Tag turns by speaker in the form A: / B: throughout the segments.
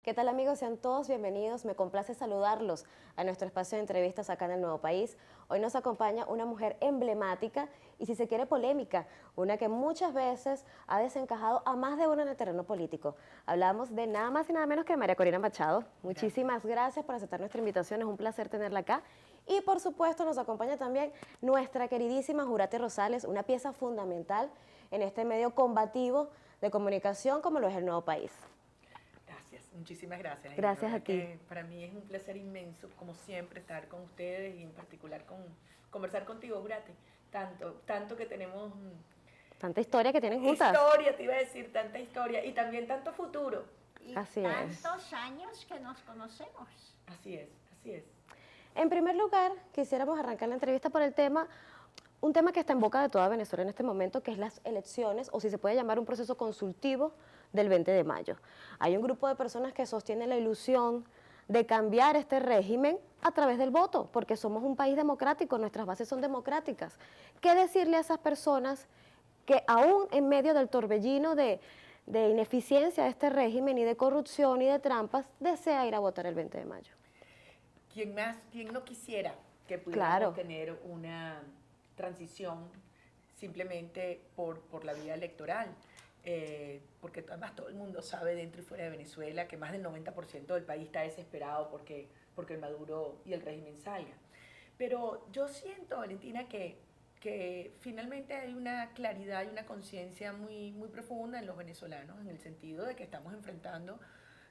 A: ¿Qué tal, amigos? Sean todos bienvenidos. Me complace saludarlos a nuestro espacio de entrevistas acá en el Nuevo País. Hoy nos acompaña una mujer emblemática y, si se quiere, polémica, una que muchas veces ha desencajado a más de uno en el terreno político. Hablamos de nada más y nada menos que de María Corina Machado. Muchísimas gracias por aceptar nuestra invitación, es un placer tenerla acá. Y por supuesto nos acompaña también nuestra queridísima Jurate Rosales, una pieza fundamental en este medio combativo de comunicación como lo es el Nuevo País.
B: Gracias, muchísimas gracias.
A: Gracias a ti.
B: Para mí es un placer inmenso, como siempre, estar con ustedes y en particular conversar contigo, Jurate. Tanto que tenemos...
A: Tanta historia que tienen juntas.
B: Historia, te iba a decir, tanta historia y también tanto futuro.
C: Y
A: Así es.
C: tantos años que nos conocemos.
B: Así es, así es.
A: En primer lugar, quisiéramos arrancar la entrevista por el tema, un tema que está en boca de toda Venezuela en este momento, que es las elecciones, o si se puede llamar un proceso consultivo del 20 de mayo. Hay un grupo de personas que sostienen la ilusión de cambiar este régimen a través del voto, porque somos un país democrático, nuestras bases son democráticas. ¿Qué decirle a esas personas que aún en medio del torbellino de ineficiencia de este régimen y de corrupción y de trampas, desea ir a votar el 20 de mayo?
B: ¿Quién no quisiera que pudiéramos
A: Claro.
B: tener una transición simplemente por la vía electoral? Porque además todo el mundo sabe dentro y fuera de Venezuela que más del 90% del país está desesperado porque el Maduro y el régimen salga. Pero yo siento, Valentina, que finalmente hay una claridad y una conciencia muy profunda en los venezolanos, en el sentido de que estamos enfrentando,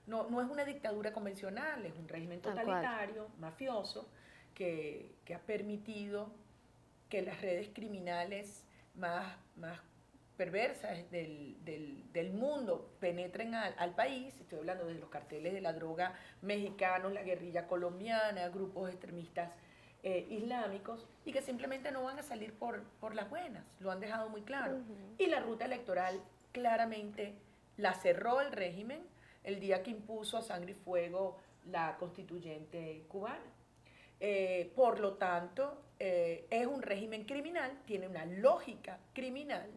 B: no es una dictadura convencional, es un régimen totalitario, mafioso, que ha permitido que las redes criminales más perversas del mundo penetren al país. Estoy hablando de los carteles de la droga mexicanos, la guerrilla colombiana, grupos extremistas islámicos, y que simplemente no van a salir por las buenas, lo han dejado muy claro. Y la ruta electoral claramente la cerró el régimen el día que impuso a sangre y fuego la constituyente cubana. Por lo tanto, es un régimen criminal, tiene una lógica criminal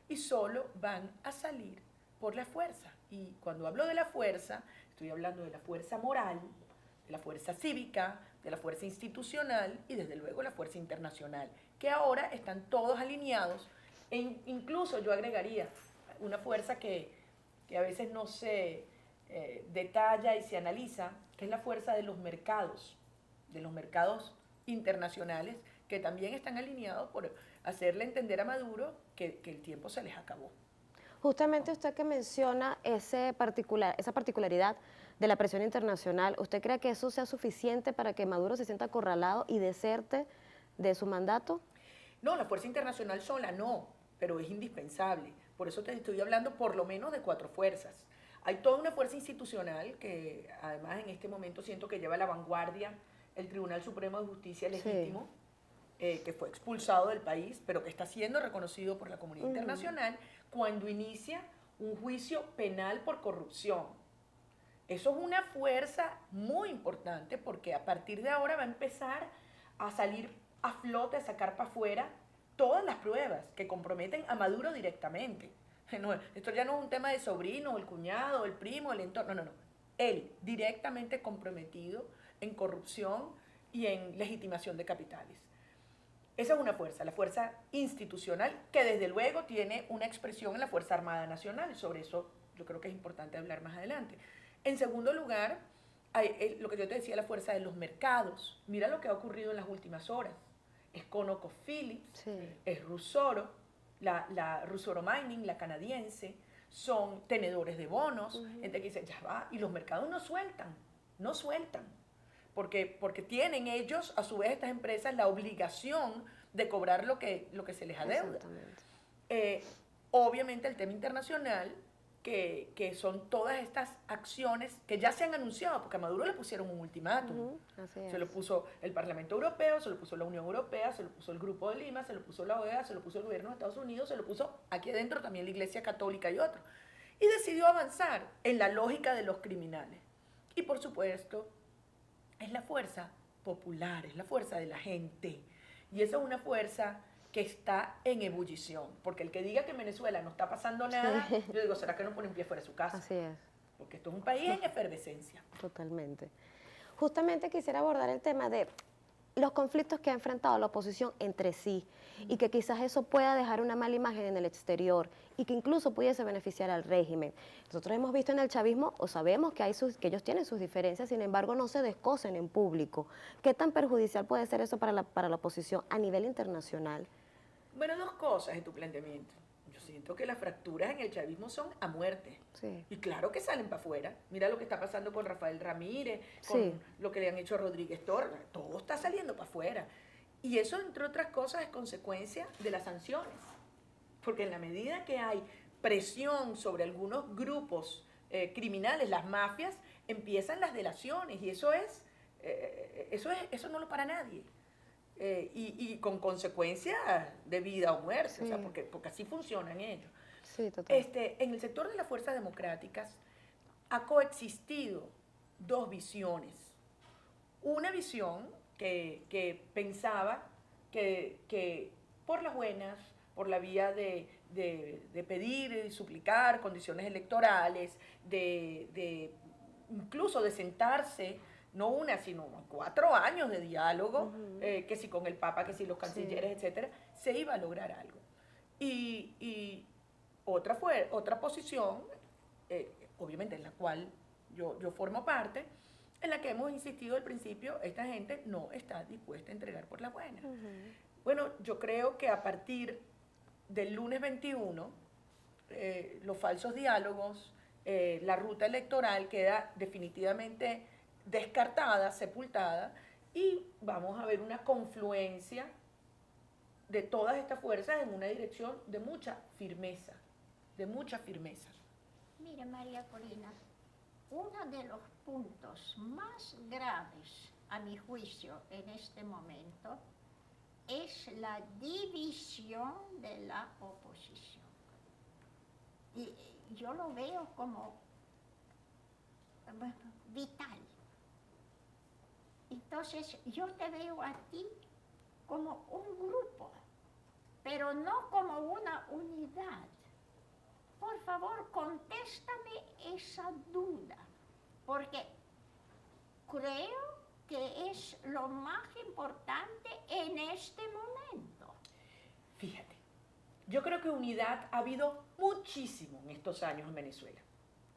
B: y solo van a salir por la fuerza. Y cuando hablo de la fuerza, estoy hablando de la fuerza moral, de la fuerza cívica, de la fuerza institucional y desde luego la fuerza internacional, que ahora están todos alineados e incluso yo agregaría una fuerza que a veces no se detalla y se analiza, que es la fuerza de los mercados internacionales, que también están alineados por hacerle entender a Maduro que el tiempo se les acabó.
A: Justamente usted que menciona esa particularidad de la presión internacional, ¿usted cree que eso sea suficiente para que Maduro se sienta acorralado y deserte de su mandato?
B: No, la fuerza internacional sola no, pero es indispensable. Por eso te estoy hablando por lo menos de 4 fuerzas. Hay toda una fuerza institucional que además en este momento siento que lleva a la vanguardia el Tribunal Supremo de Justicia Legítimo, que fue expulsado del país, pero que está siendo reconocido por la comunidad internacional cuando inicia un juicio penal por corrupción. Eso es una fuerza muy importante porque a partir de ahora va a empezar a salir a flote, a sacar para afuera todas las pruebas que comprometen a Maduro directamente. No, esto ya no es un tema de sobrino, el cuñado, el primo, el entorno, no. Él directamente comprometido en corrupción y en legitimación de capitales. Esa es una fuerza, la fuerza institucional, que desde luego tiene una expresión en la Fuerza Armada Nacional. Sobre eso yo creo que es importante hablar más adelante. En segundo lugar, hay lo que yo te decía, la fuerza de los mercados. Mira lo que ha ocurrido en las últimas horas. Es ConocoPhillips, es Rusoro, la Rusoro Mining, la canadiense, son tenedores de bonos, gente que dice, ya va, y los mercados no sueltan. Porque tienen ellos, a su vez estas empresas, la obligación de cobrar lo que se les adeuda. Obviamente el tema internacional, que son todas estas acciones que ya se han anunciado, porque a Maduro le pusieron un ultimátum. Se lo puso el Parlamento Europeo, se lo puso la Unión Europea, se lo puso el Grupo de Lima, se lo puso la OEA, se lo puso el gobierno de Estados Unidos, se lo puso aquí adentro también la Iglesia Católica y otros. Y decidió avanzar en la lógica de los criminales. Y por supuesto, es la fuerza popular, es la fuerza de la gente. Y esa es una fuerza que está en ebullición. Porque el que diga que en Venezuela no está pasando nada, yo digo, ¿será que no pone un pie fuera de su casa?
A: Así es.
B: porque esto es un país en efervescencia.
A: Totalmente. Justamente quisiera abordar el tema de los conflictos que ha enfrentado la oposición entre sí y que quizás eso pueda dejar una mala imagen en el exterior y que incluso pudiese beneficiar al régimen. Nosotros hemos visto en el chavismo o sabemos que que ellos tienen sus diferencias, sin embargo no se descosen en público. ¿Qué tan perjudicial puede ser eso para la oposición a nivel internacional?
B: Bueno, dos cosas en tu planteamiento. Yo siento que las fracturas en el chavismo son a muerte.
A: Sí.
B: Y claro que salen para afuera. Mira lo que está pasando con Rafael Ramírez, con
A: Sí.
B: lo que le han hecho a Rodríguez Torres. Todo está saliendo para afuera. Y eso, entre otras cosas, es consecuencia de las sanciones. Porque en la medida que hay presión sobre algunos grupos criminales, las mafias, empiezan las delaciones. Y eso no lo para nadie. Y con consecuencias de vida o muerte,
A: Sí.
B: o sea, porque así funcionan ellos.
A: Sí, total.
B: En el sector de las fuerzas democráticas ha coexistido dos visiones. Una visión que pensaba que por las buenas, por la vía de pedir y suplicar condiciones electorales, incluso de sentarse, no una, sino 4 años de diálogo, que si con el Papa, que si los cancilleres, etcétera, se iba a lograr algo. Y otra posición, obviamente en la cual yo formo parte, en la que hemos insistido al principio, esta gente no está dispuesta a entregar por la buena. Bueno, yo creo que a partir del lunes 21, los falsos diálogos, la ruta electoral queda definitivamente descartada, sepultada, y vamos a ver una confluencia de todas estas fuerzas en una dirección de mucha firmeza, de mucha firmeza.
C: Mire, María Corina, uno de los puntos más graves, a mi juicio, en este momento, es la división de la oposición. Y yo lo veo como vital. Entonces, yo te veo a ti como un grupo, pero no como una unidad. Por favor, contéstame esa duda, porque creo que es lo más importante en este momento.
B: Fíjate, yo creo que unidad ha habido muchísimo en estos años en Venezuela.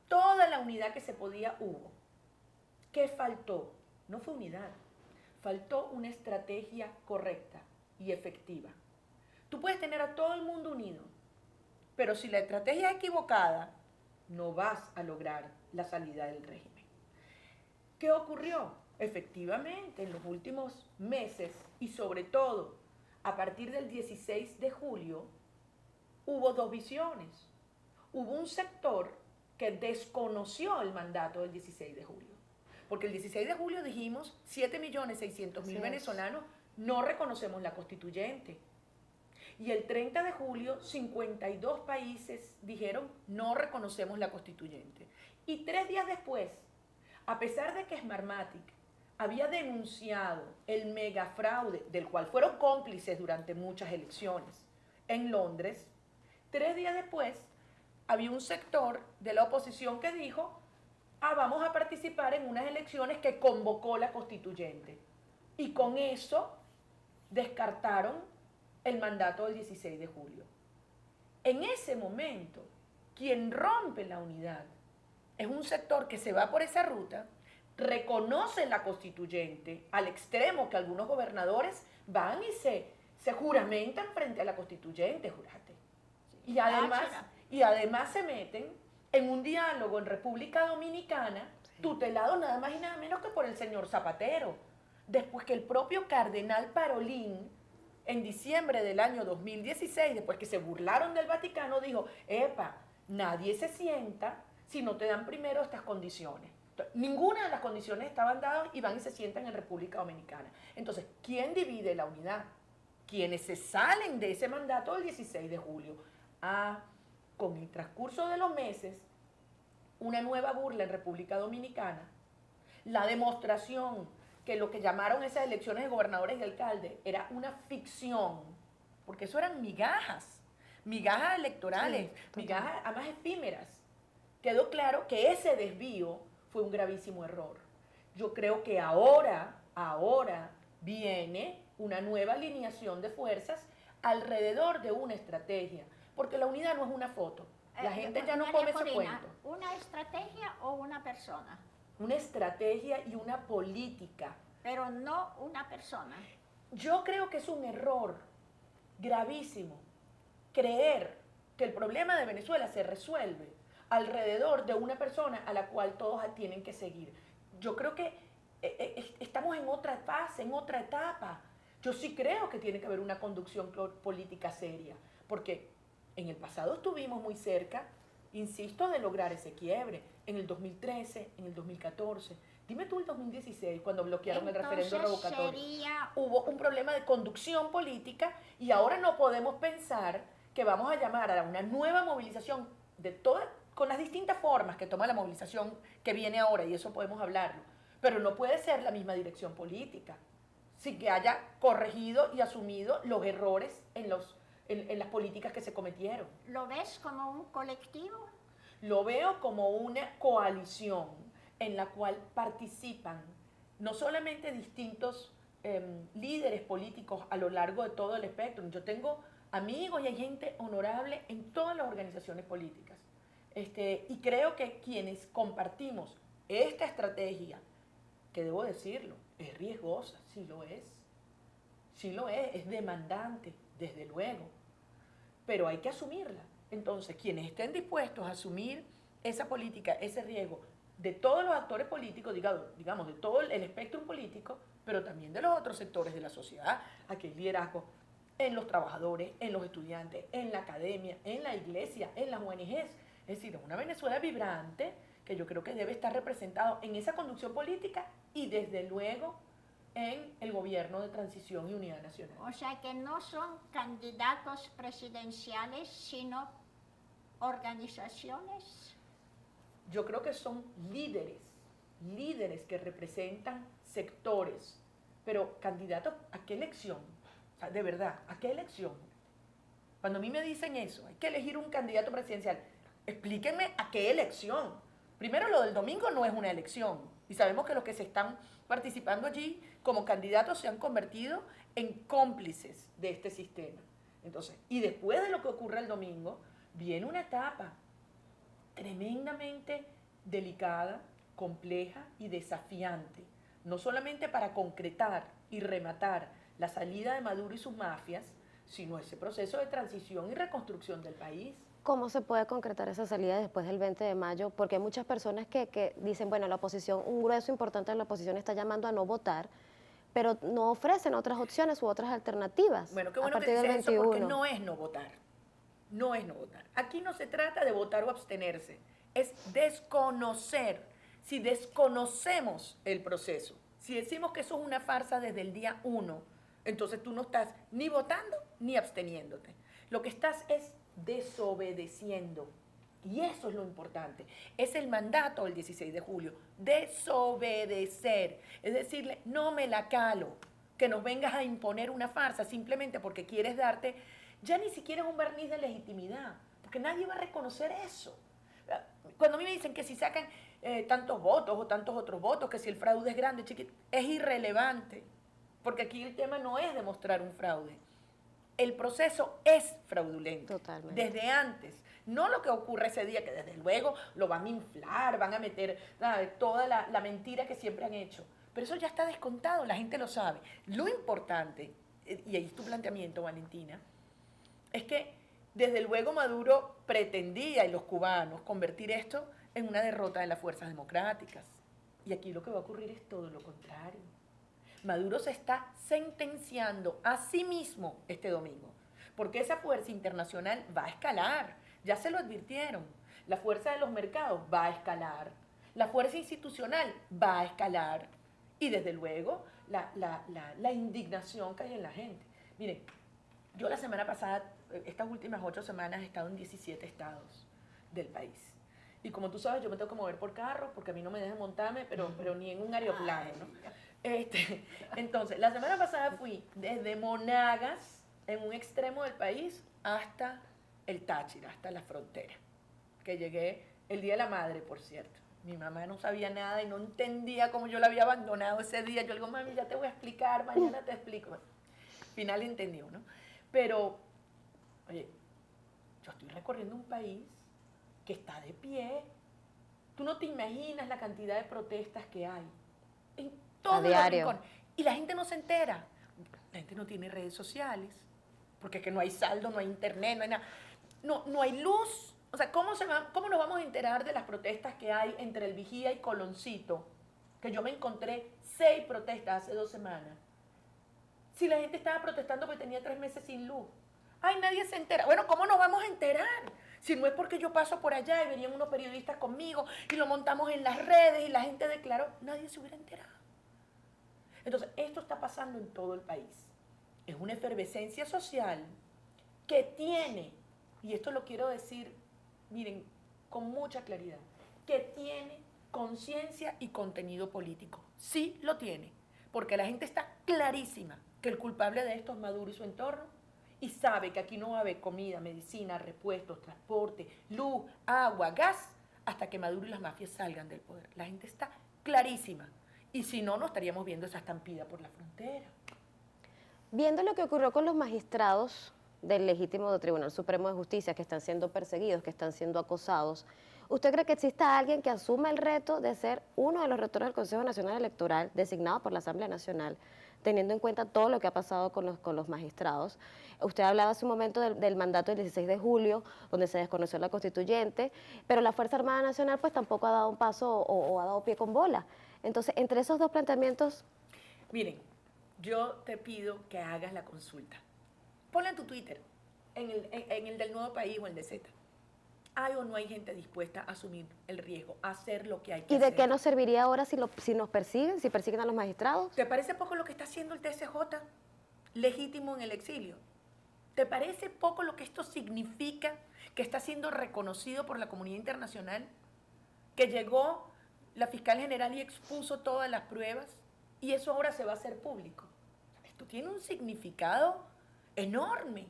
B: Toda la unidad que se podía hubo. ¿Qué faltó? No fue unidad, faltó una estrategia correcta y efectiva. Tú puedes tener a todo el mundo unido, pero si la estrategia es equivocada, no vas a lograr la salida del régimen. ¿Qué ocurrió? Efectivamente, en los últimos meses y sobre todo a partir del 16 de julio, hubo dos visiones. Hubo un sector que desconoció el mandato del 16 de julio. Porque el 16 de julio dijimos 7.600.000 venezolanos no reconocemos la constituyente. Y el 30 de julio 52 países dijeron no reconocemos la constituyente. Y 3 días después, a pesar de que Smartmatic había denunciado el megafraude del cual fueron cómplices durante muchas elecciones en Londres, 3 días después había un sector de la oposición que dijo vamos a participar en unas elecciones que convocó la constituyente. Y con eso descartaron el mandato del 16 de julio. En ese momento, quien rompe la unidad es un sector que se va por esa ruta, reconoce la constituyente al extremo que algunos gobernadores van y se juramentan frente a la constituyente, jurate. Y además se meten en un diálogo en República Dominicana, tutelado nada más y nada menos que por el señor Zapatero, después que el propio cardenal Parolín, en diciembre del año 2016, después que se burlaron del Vaticano, dijo, nadie se sienta si no te dan primero estas condiciones. Entonces, ninguna de las condiciones estaban dadas y van y se sientan en República Dominicana. Entonces, ¿quién divide la unidad? Quienes se salen de ese mandato del 16 de julio. Con el transcurso de los meses, una nueva burla en República Dominicana, la demostración que lo que llamaron esas elecciones de gobernadores y alcaldes era una ficción, porque eso eran migajas electorales, migajas además efímeras. quedó claro que ese desvío fue un gravísimo error. Yo creo que ahora viene una nueva alineación de fuerzas alrededor de una estrategia, porque la unidad no es una foto. La gente ya no come ese cuento.
C: ¿Una estrategia o una persona?
B: Una estrategia y una política.
C: Pero no una persona.
B: Yo creo que es un error gravísimo creer que el problema de Venezuela se resuelve alrededor de una persona a la cual todos tienen que seguir. Yo creo que estamos en otra fase, en otra etapa. Yo sí creo que tiene que haber una conducción política seria, porque en el pasado estuvimos muy cerca, insisto, de lograr ese quiebre, en el 2013, en el 2014. Dime tú el 2016, cuando bloquearon el referendo revocatorio. Hubo un problema de conducción política y ahora no podemos pensar que vamos a llamar a una nueva movilización de todas, con las distintas formas que toma la movilización que viene ahora, y eso podemos hablarlo. Pero no puede ser la misma dirección política, sin que haya corregido y asumido los errores en las políticas que se cometieron.
C: ¿Lo ves como un colectivo?
B: Lo veo como una coalición en la cual participan no solamente distintos líderes políticos a lo largo de todo el espectro. Yo tengo amigos y hay gente honorable en todas las organizaciones políticas. Y creo que quienes compartimos esta estrategia, que debo decirlo, es riesgosa, sí lo es demandante, desde luego, pero hay que asumirla. Entonces, quienes estén dispuestos a asumir esa política, ese riesgo, de todos los actores políticos, digamos, de todo el espectro político, pero también de los otros sectores de la sociedad, aquí hay liderazgo en los trabajadores, en los estudiantes, en la academia, en la iglesia, en las ONGs. Es decir, una Venezuela vibrante que yo creo que debe estar representado en esa conducción política y desde luego en el gobierno de transición y unidad nacional.
C: O sea que no son candidatos presidenciales, sino organizaciones.
B: Yo creo que son líderes que representan sectores, pero candidatos ¿a qué elección? O sea, de verdad, ¿a qué elección? Cuando a mí me dicen eso, hay que elegir un candidato presidencial, explíquenme a qué elección. Primero, lo del domingo no es una elección, y sabemos que los que se están participando allí como candidatos se han convertido en cómplices de este sistema. Entonces, y después de lo que ocurre el domingo, viene una etapa tremendamente delicada, compleja y desafiante, no solamente para concretar y rematar la salida de Maduro y sus mafias, sino ese proceso de transición y reconstrucción del país.
A: ¿Cómo se puede concretar esa salida después del 20 de mayo? Porque hay muchas personas que dicen, bueno, la oposición, un grueso importante de la oposición está llamando a no votar, pero no ofrecen otras opciones u otras alternativas.
B: Bueno, qué bueno que dices eso, porque no es no votar. No es no votar. Aquí no se trata de votar o abstenerse, es desconocer. Si desconocemos el proceso, si decimos que eso es una farsa desde el día 1, entonces tú no estás ni votando ni absteniéndote. Lo que estás es desobedeciendo. Y eso es lo importante. Es el mandato del 16 de julio, desobedecer. Es decirle, no me la calo, que nos vengas a imponer una farsa simplemente porque quieres darte, ya ni siquiera es un barniz de legitimidad, porque nadie va a reconocer eso. Cuando a mí me dicen que si sacan tantos votos o tantos otros votos, que si el fraude es grande, chiquito, es irrelevante, porque aquí el tema no es demostrar un fraude. El proceso es fraudulento.
A: Totalmente.
B: Desde antes. No lo que ocurre ese día, que desde luego lo van a inflar, van a meter toda la mentira que siempre han hecho. Pero eso ya está descontado, la gente lo sabe. Lo importante, y ahí es tu planteamiento, Valentina, es que desde luego Maduro pretendía, y los cubanos, convertir esto en una derrota de las fuerzas democráticas. Y aquí lo que va a ocurrir es todo lo contrario. Maduro se está sentenciando a sí mismo este domingo, porque esa fuerza internacional va a escalar, ya se lo advirtieron, la fuerza de los mercados va a escalar, la fuerza institucional va a escalar y desde luego la indignación que hay en la gente. Miren, yo la semana pasada, estas últimas 8 semanas he estado en 17 estados del país. Y como tú sabes, yo me tengo que mover por carro porque a mí no me dejan montarme, pero ni en un aeroplano, ¿no? Entonces, la semana pasada fui desde Monagas, en un extremo del país, hasta el Táchira, hasta la frontera, que llegué El Día de la Madre, por cierto. Mi mamá no sabía nada y no entendía cómo yo la había abandonado ese día. Yo le digo, mami, ya te voy a explicar, mañana te explico. Bueno, al final entendió, ¿no? Pero, oye, yo estoy recorriendo un país que está de pie. Tú no te imaginas la cantidad de protestas que hay en todos los rincones. Y la gente no se entera. La gente no tiene redes sociales, porque es que no hay saldo, no hay internet, no hay nada. No hay luz. O sea, ¿cómo nos vamos a enterar de las protestas que hay entre el Vigía y Coloncito? Que yo me encontré 6 protestas hace 2 semanas. Si la gente estaba protestando porque tenía 3 meses sin luz. Ay, nadie se entera. Bueno, ¿cómo nos vamos a enterar? Si no es porque yo paso por allá y venían unos periodistas conmigo y lo montamos en las redes y la gente declaró, nadie se hubiera enterado. Entonces, esto está pasando en todo el país. Es una efervescencia social que tiene, y esto lo quiero decir, miren, con mucha claridad, que tiene conciencia y contenido político. Sí lo tiene, porque la gente está clarísima que el culpable de esto es Maduro y su entorno, y sabe que aquí no va a haber comida, medicina, repuestos, transporte, luz, agua, gas, hasta que Maduro y las mafias salgan del poder. La gente está clarísima. Y si no, no estaríamos viendo esa estampida por la frontera.
A: Viendo lo que ocurrió con los magistrados del legítimo Tribunal Supremo de Justicia que están siendo perseguidos, que están siendo acosados, ¿usted cree que exista alguien que asuma el reto de ser uno de los rectores del Consejo Nacional Electoral designado por la Asamblea Nacional, teniendo en cuenta todo lo que ha pasado con los magistrados? Usted hablaba hace un momento del mandato del 16 de julio, donde se desconoció la constituyente, pero la Fuerza Armada Nacional pues tampoco ha dado un paso o ha dado pie con bola. Entonces, entre esos dos planteamientos...
B: Miren, yo te pido que hagas la consulta. Ponla en tu Twitter, en el del Nuevo País o el de Z. ¿Hay o no hay gente dispuesta a asumir el riesgo, a hacer lo que hay que hacer?
A: ¿Y de qué nos serviría ahora si nos persiguen, si persiguen a los magistrados?
B: ¿Te parece poco lo que está haciendo el TSJ, legítimo en el exilio? ¿Te parece poco lo que esto significa, que está siendo reconocido por la comunidad internacional? Que llegó la fiscal general y expuso todas las pruebas y eso ahora se va a hacer público. Esto tiene un significado enorme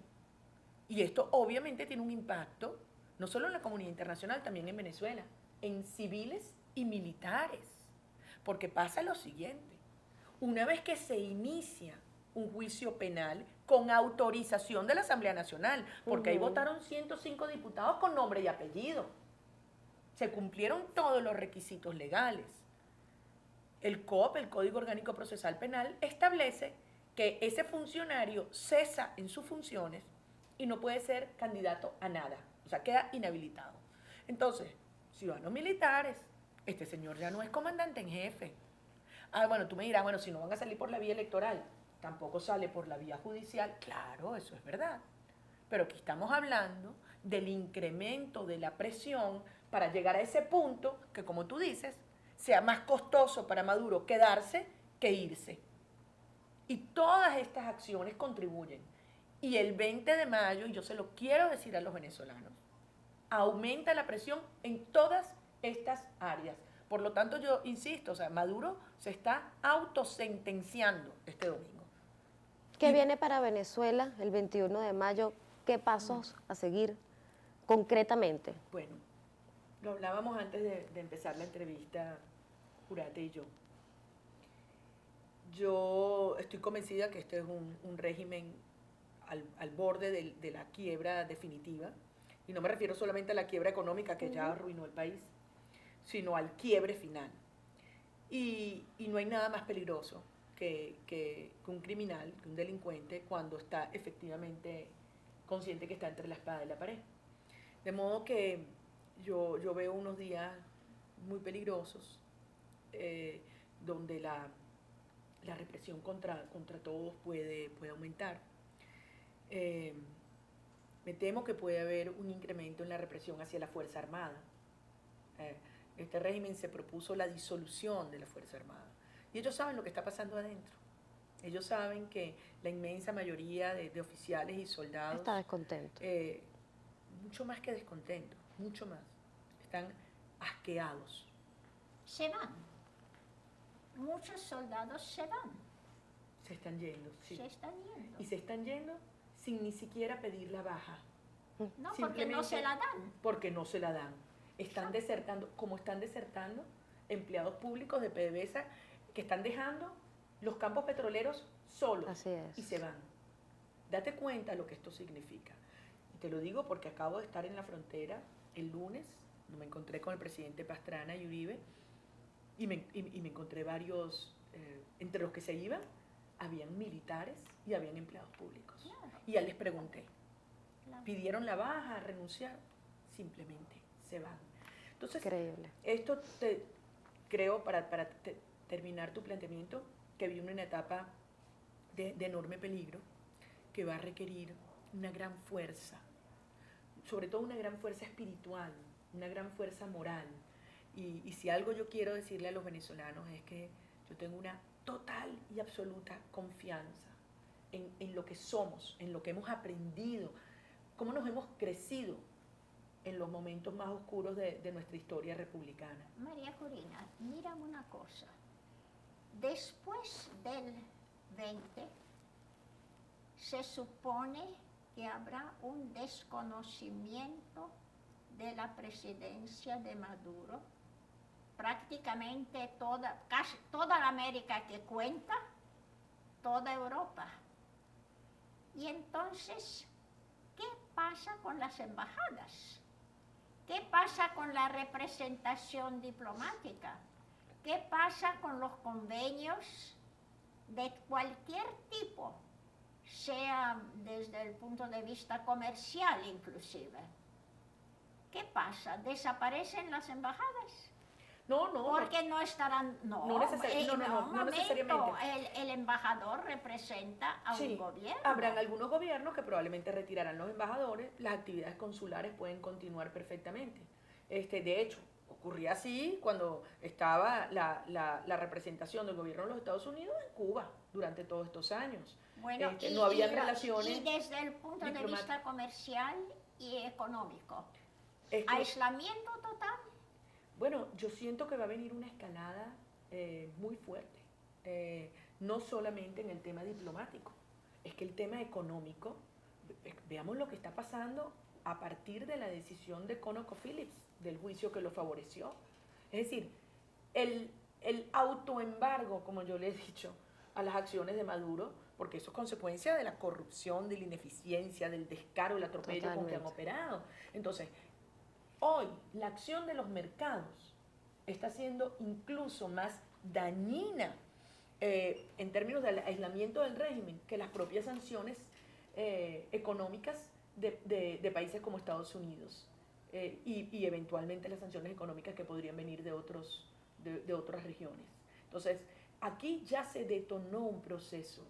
B: y esto obviamente tiene un impacto no solo en la comunidad internacional, también en Venezuela, en civiles y militares, porque pasa lo siguiente: una vez que se inicia un juicio penal con autorización de la Asamblea Nacional, porque ahí votaron 105 diputados con nombre y apellido, se cumplieron todos los requisitos legales. El COP, el Código Orgánico Procesal Penal, establece que ese funcionario cesa en sus funciones y no puede ser candidato a nada, o sea, queda inhabilitado. Entonces, ciudadanos militares, este señor ya no es comandante en jefe. Ah, bueno, tú me dirás, bueno, si no van a salir por la vía electoral, tampoco sale por la vía judicial. Claro, eso es verdad. Pero aquí estamos hablando del incremento de la presión para llegar a ese punto que, como tú dices, sea más costoso para Maduro quedarse que irse. Y todas estas acciones contribuyen. Y el 20 de mayo, y yo se lo quiero decir a los venezolanos, aumenta la presión en todas estas áreas. Por lo tanto, yo insisto, o sea, Maduro se está autosentenciando este domingo.
A: ¿Qué viene para Venezuela el 21 de mayo? ¿Qué pasos a seguir concretamente?
B: Bueno, lo hablábamos antes de empezar la entrevista, Jurate y yo. Yo estoy convencida que este es un régimen al borde de la quiebra definitiva, y no me refiero solamente a la quiebra económica que ya arruinó el país, sino al quiebre final. Y no hay nada más peligroso que un criminal, que un delincuente, cuando está efectivamente consciente que está entre la espada y la pared. De modo que yo veo unos días muy peligrosos, donde la represión contra todos puede aumentar. Me temo que puede haber un incremento en la represión hacia la Fuerza Armada. Este régimen se propuso la disolución de la Fuerza Armada. Y ellos saben lo que está pasando adentro. Ellos saben que la inmensa mayoría de oficiales y soldados...
A: Está descontento.
B: Mucho más que descontento, mucho más. Están asqueados.
C: Se van. Muchos soldados se van.
B: Se están yendo, sí.
C: Se están yendo.
B: Y se están yendo sin ni siquiera pedir la baja.
C: No, porque no se la dan.
B: Porque no se la dan. están desertando, como están desertando empleados públicos de PDVSA que están dejando los campos petroleros solos
A: Así es.
B: y se van. Date cuenta lo que esto significa. Y te lo digo porque acabo de estar en la frontera el lunes, me encontré con el presidente Pastrana y Uribe, y me encontré varios, entre los que se iban, habían militares y habían empleados públicos.
C: Claro.
B: Y ya les pregunté,
C: Claro.
B: pidieron la baja, renunciaron, simplemente se van. Entonces,
A: Increíble.
B: esto creo, para terminar tu planteamiento, que viene una etapa de enorme peligro, que va a requerir una gran fuerza, sobre todo una gran fuerza espiritual, una gran fuerza moral. Y si algo yo quiero decirle a los venezolanos es que yo tengo una total y absoluta confianza en lo que somos, en lo que hemos aprendido, cómo nos hemos crecido en los momentos más oscuros de nuestra historia republicana.
C: María Corina, mira una cosa. Después del 20, se supone que habrá un desconocimiento de la presidencia de Maduro. Prácticamente casi toda la América que cuenta, toda Europa. Y entonces, ¿qué pasa con las embajadas? ¿Qué pasa con la representación diplomática? ¿Qué pasa con los convenios de cualquier tipo, sea desde el punto de vista comercial inclusive? ¿Qué pasa? ¿Desaparecen las embajadas?
B: No,
C: Porque no estarán... No,
B: no necesariamente.
C: El embajador representa a
B: Sí,
C: un gobierno.
B: habrán algunos gobiernos que probablemente retirarán los embajadores, las actividades consulares pueden continuar perfectamente. De hecho, ocurría así cuando estaba la representación del gobierno de los Estados Unidos en Cuba durante todos estos años.
C: Bueno,
B: No había relaciones.
C: Y desde el punto de vista comercial y económico,
B: Es que,
C: aislamiento total.
B: bueno, yo siento que va a venir una escalada muy fuerte, no solamente en el tema diplomático, es que el tema económico, veamos lo que está pasando a partir de la decisión de ConocoPhillips, del juicio que lo favoreció. Es decir, el autoembargo, como yo le he dicho, a las acciones de Maduro, porque eso es consecuencia de la corrupción, de la ineficiencia, del descaro, el atropello con que han operado. Entonces, hoy la acción de los mercados está siendo incluso más dañina en términos del aislamiento del régimen que las propias sanciones económicas de países como Estados Unidos y eventualmente las sanciones económicas que podrían venir de otras regiones. Entonces, aquí ya se detonó un proceso,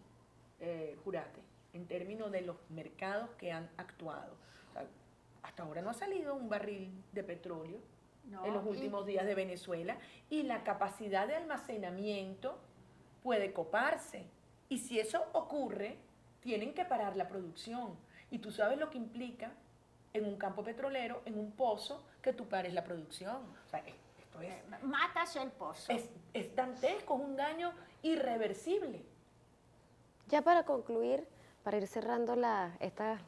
B: Jurate, en términos de los mercados que han actuado. O sea, hasta ahora no ha salido un barril de petróleo en los últimos días de Venezuela y la capacidad de almacenamiento puede coparse. Y si eso ocurre, tienen que parar la producción. Y tú sabes lo que implica en un campo petrolero, en un pozo, que tú pares la producción. O sea, esto es...
C: Matas el pozo.
B: Es dantesco, es un daño irreversible.
A: Ya para concluir, para ir cerrando esta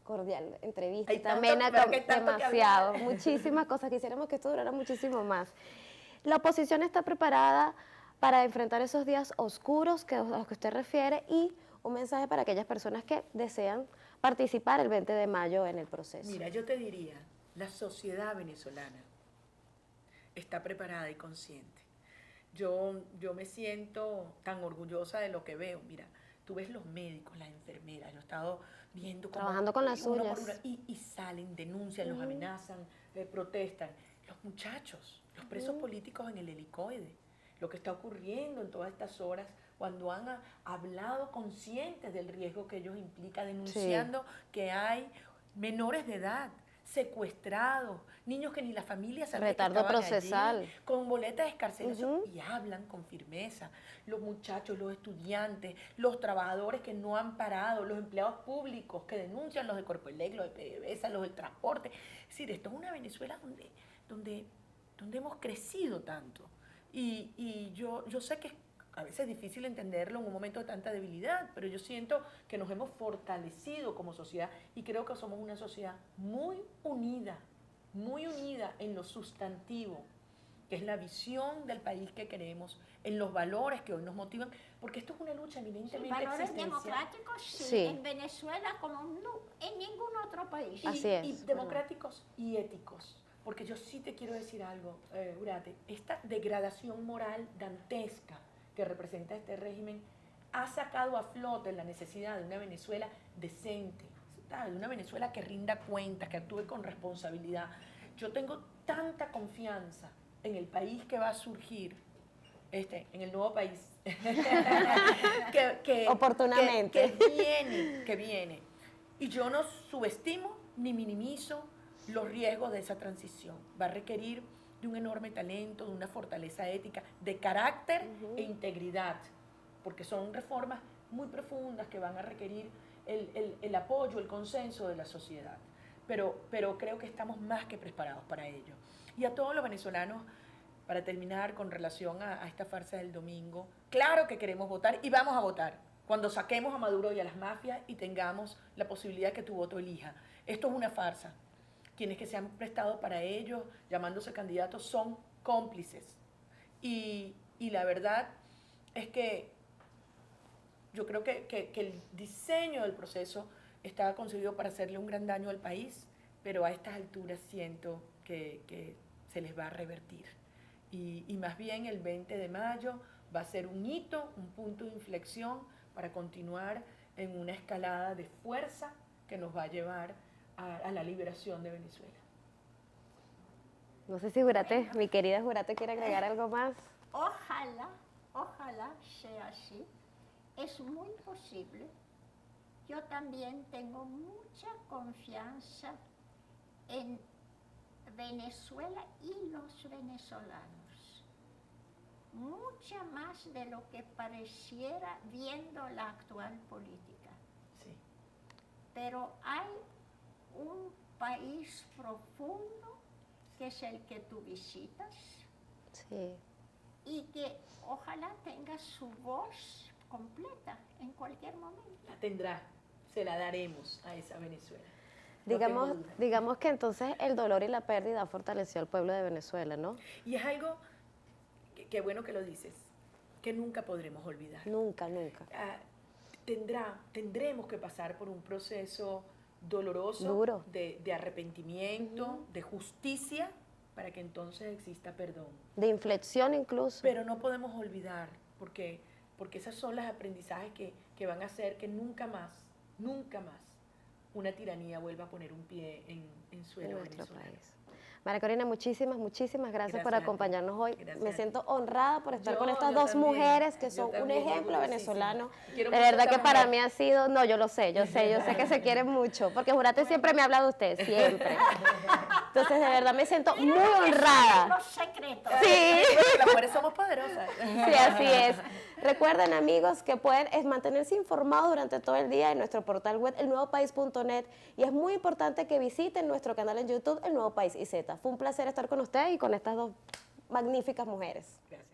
A: cordial entrevista,
B: Hay
A: también
B: tanto
A: demasiado, muchísimas cosas, quisiéramos que esto durara muchísimo más. La oposición está preparada para enfrentar esos días oscuros a los que usted refiere y un mensaje para aquellas personas que desean participar el 20 de mayo en el proceso.
B: Mira, yo te diría, la sociedad venezolana está preparada y consciente. Yo me siento tan orgullosa de lo que veo. Mira, tú ves los médicos, las enfermeras, lo he estado viendo como
A: trabajando con las
B: uno por
A: suyas.
B: uno, y salen, denuncian, los amenazan, protestan. Los muchachos, los presos políticos en el helicoide, lo que está ocurriendo en todas estas horas, cuando han hablado conscientes del riesgo que ellos implica, denunciando que hay menores de edad secuestrados, niños que ni la familia sabía
A: Retardo
B: que estaban
A: procesal.
B: allí, con boletas de escarcelación, y hablan con firmeza. Los muchachos, los estudiantes, los trabajadores que no han parado, los empleados públicos que denuncian, los de Corpoelec, los de PDVSA, los del transporte. Es decir, esto es una Venezuela donde hemos crecido tanto. Y yo sé que a veces es difícil entenderlo en un momento de tanta debilidad, pero yo siento que nos hemos fortalecido como sociedad y creo que somos una sociedad muy unida, muy unida en lo sustantivo, que es la visión del país que queremos, en los valores que hoy nos motivan, porque esto es una lucha eminentemente
C: Valores
B: existencial.
C: democráticos, sí,
A: Sí.
C: en Venezuela como en ningún otro país.
A: Así es,
B: Y
A: ¿verdad?
B: democráticos y éticos. Porque yo sí te quiero decir algo, Urate, esta degradación moral dantesca que representa este régimen ha sacado a flote la necesidad de una Venezuela decente, ¿sabes? De una Venezuela que rinda cuentas, que actúe con responsabilidad. Yo tengo tanta confianza en el país que va a surgir, en el nuevo país,
A: Oportunamente.
B: que viene. Y yo no subestimo ni minimizo los riesgos de esa transición. Va a requerir de un enorme talento, de una fortaleza ética, de carácter e integridad, porque son reformas muy profundas que van a requerir el apoyo, el consenso de la sociedad. Pero creo que estamos más que preparados para ello. Y a todos los venezolanos, para terminar con relación a esta farsa del domingo, claro que queremos votar y vamos a votar cuando saquemos a Maduro y a las mafias y tengamos la posibilidad que tu voto elija. Esto es una farsa. Quienes que se han prestado para ello, llamándose candidatos, son cómplices. Y la verdad es que yo creo que el diseño del proceso estaba concebido para hacerle un gran daño al país, pero a estas alturas siento que se les va a revertir. Y más bien el 20 de mayo va a ser un hito, un punto de inflexión para continuar en una escalada de fuerza que nos va a llevar a la liberación de Venezuela.
A: No sé si Jurate, mi querida Jurate, quiere agregar algo más.
C: Ojalá sea así. Es muy posible. Yo también tengo mucha confianza en Venezuela y los venezolanos. Mucha más de lo que pareciera viendo la actual política.
B: Sí.
C: Pero hay un país profundo que es el que tú visitas
A: Sí.
C: y que ojalá tenga su voz completa en cualquier momento.
B: La tendrá, se la daremos a esa Venezuela. No tengo duda.
A: Digamos que entonces el dolor y la pérdida fortaleció al pueblo de Venezuela, ¿no?
B: Y es algo que bueno que lo dices, que nunca podremos olvidar.
A: Nunca, nunca.
B: Tendremos que pasar por un proceso doloroso,
A: Duro.
B: de arrepentimiento, de justicia, para que entonces exista perdón.
A: De inflexión incluso.
B: Pero no podemos olvidar, porque esos son los aprendizajes que van a hacer que nunca más una tiranía vuelva a poner un pie en suelo
A: en nuestro
B: venezolano.
A: país. María Corina, muchísimas
B: Gracias
A: por
B: a ti.
A: acompañarnos hoy.
B: Gracias
A: Me
B: a ti.
A: siento honrada por estar con
B: Yo
A: estas dos
B: también.
A: mujeres que
B: Yo
A: son un
B: también,
A: ejemplo
B: orgullosísima.
A: venezolano.
B: Quiero
A: De
B: mucho a
A: verdad
B: esta
A: que para
B: mujer.
A: mí ha sido, no, yo sé que se quieren mucho, porque Jurate siempre me habla de usted, siempre. Entonces, de verdad me siento muy honrada.
C: Los secretos.
A: Sí.
B: Porque las mujeres somos poderosas.
A: Sí, así es. Recuerden, amigos, que pueden mantenerse informados durante todo el día en nuestro portal web elnuevopaís.net y es muy importante que visiten nuestro canal en YouTube El Nuevo País IZ. Fue un placer estar con ustedes y con estas dos magníficas mujeres.
B: Gracias.